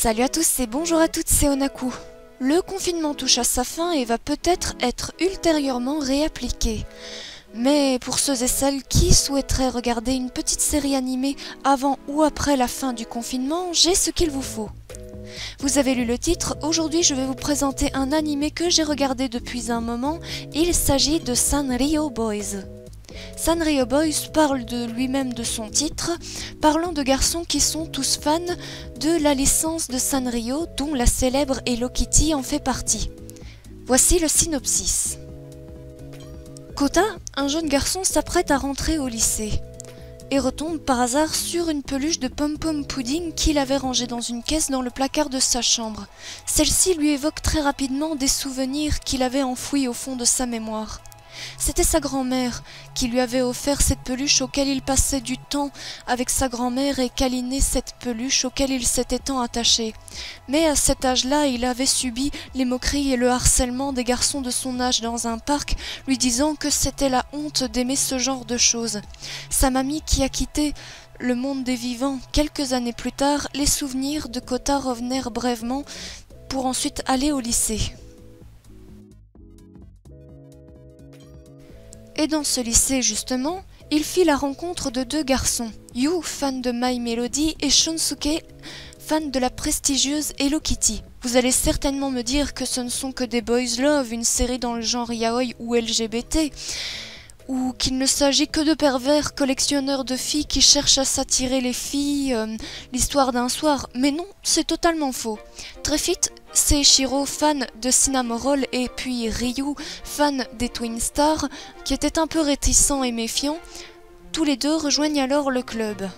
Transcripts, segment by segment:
Salut à tous et bonjour à toutes, c'est Onaku. Le confinement touche à sa fin et va peut-être être ultérieurement réappliqué. Mais pour ceux et celles qui souhaiteraient regarder une petite série animée avant ou après la fin du confinement, j'ai ce qu'il vous faut. Vous avez lu le titre, aujourd'hui je vais vous présenter un animé que j'ai regardé depuis un moment, il s'agit de Sanrio Boys. Sanrio Boys parle de lui-même de son titre, parlant de garçons qui sont tous fans de la licence de Sanrio, dont la célèbre Hello Kitty en fait partie. Voici le synopsis. Kota, un jeune garçon, s'apprête à rentrer au lycée et retombe par hasard sur une peluche de pom-pom pudding qu'il avait rangée dans une caisse dans le placard de sa chambre. Celle-ci lui évoque très rapidement des souvenirs qu'il avait enfouis au fond de sa mémoire. C'était sa grand-mère qui lui avait offert cette peluche auquel il passait du temps avec sa grand-mère et câlinait cette peluche auquel il s'était tant attaché. Mais à cet âge-là, il avait subi les moqueries et le harcèlement des garçons de son âge dans un parc, lui disant que c'était la honte d'aimer ce genre de choses. Sa mamie qui a quitté le monde des vivants quelques années plus tard, les souvenirs de Kota revenèrent brièvement pour ensuite aller au lycée. Et dans ce lycée, justement, il fit la rencontre de deux garçons, Yu, fan de My Melody, et Shunsuke, fan de la prestigieuse Hello Kitty. Vous allez certainement me dire que ce ne sont que des boys love, une série dans le genre yaoi ou LGBT, ou qu'il ne s'agit que de pervers collectionneurs de filles qui cherchent à s'attirer les filles, l'histoire d'un soir. Mais non, c'est totalement faux. Très vite, Seishiro, fan de Cinnamoroll, et puis Ryu, fan des Twin Stars, qui étaient un peu réticents et méfiants, tous les deux rejoignent alors le club.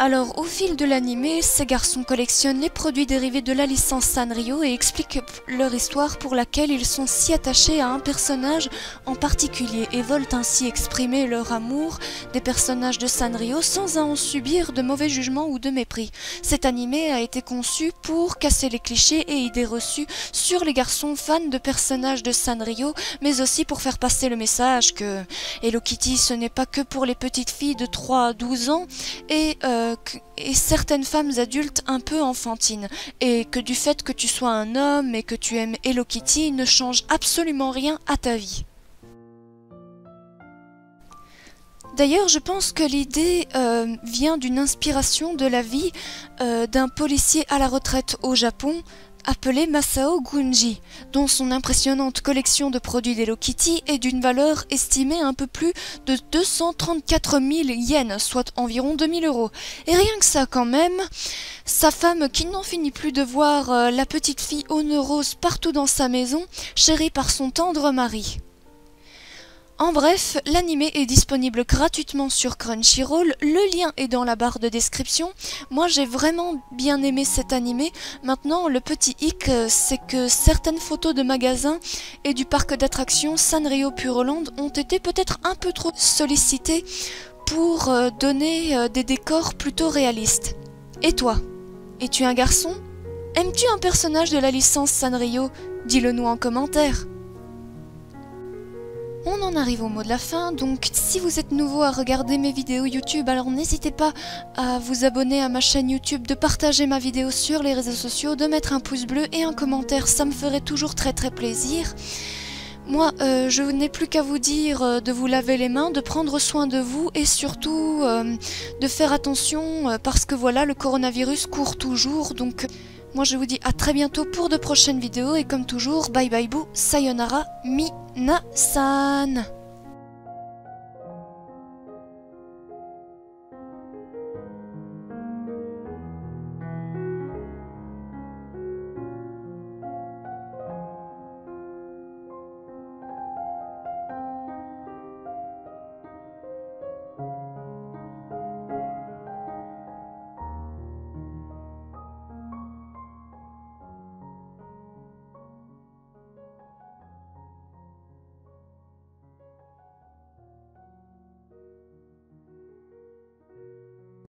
Alors, au fil de l'animé, ces garçons collectionnent les produits dérivés de la licence Sanrio et expliquent leur histoire pour laquelle ils sont si attachés à un personnage en particulier et veulent ainsi exprimer leur amour des personnages de Sanrio sans en subir de mauvais jugements ou de mépris. Cet animé a été conçu pour casser les clichés et idées reçues sur les garçons fans de personnages de Sanrio, mais aussi pour faire passer le message que Hello Kitty ce n'est pas que pour les petites filles de 3 à 12 ans et certaines femmes adultes un peu enfantines, et que du fait que tu sois un homme et que tu aimes Hello Kitty ne change absolument rien à ta vie. D'ailleurs, je pense que l'idée vient d'une inspiration de la vie d'un policier à la retraite au Japon, appelé Masao Gunji, dont son impressionnante collection de produits d'Hello Kitty est d'une valeur estimée un peu plus de 234 000 yens, soit environ 2000 €. Et rien que ça quand même, sa femme qui n'en finit plus de voir la petite fille rose partout dans sa maison, chérie par son tendre mari. En bref, l'animé est disponible gratuitement sur Crunchyroll, le lien est dans la barre de description. Moi j'ai vraiment bien aimé cet animé. Maintenant le petit hic, c'est que certaines photos de magasins et du parc d'attractions Sanrio Puroland ont été peut-être un peu trop sollicitées pour donner des décors plutôt réalistes. Et toi? Es-tu un garçon? Aimes-tu un personnage de la licence Sanrio? Dis-le nous en commentaire. On en arrive au mot de la fin, donc si vous êtes nouveau à regarder mes vidéos YouTube, alors n'hésitez pas à vous abonner à ma chaîne YouTube, de partager ma vidéo sur les réseaux sociaux, de mettre un pouce bleu et un commentaire, ça me ferait toujours très plaisir. Moi, je n'ai plus qu'à vous dire de vous laver les mains, de prendre soin de vous et surtout de faire attention parce que voilà, le coronavirus court toujours, donc... Moi je vous dis à très bientôt pour de prochaines vidéos et comme toujours, bye bye boo, sayonara, minasan.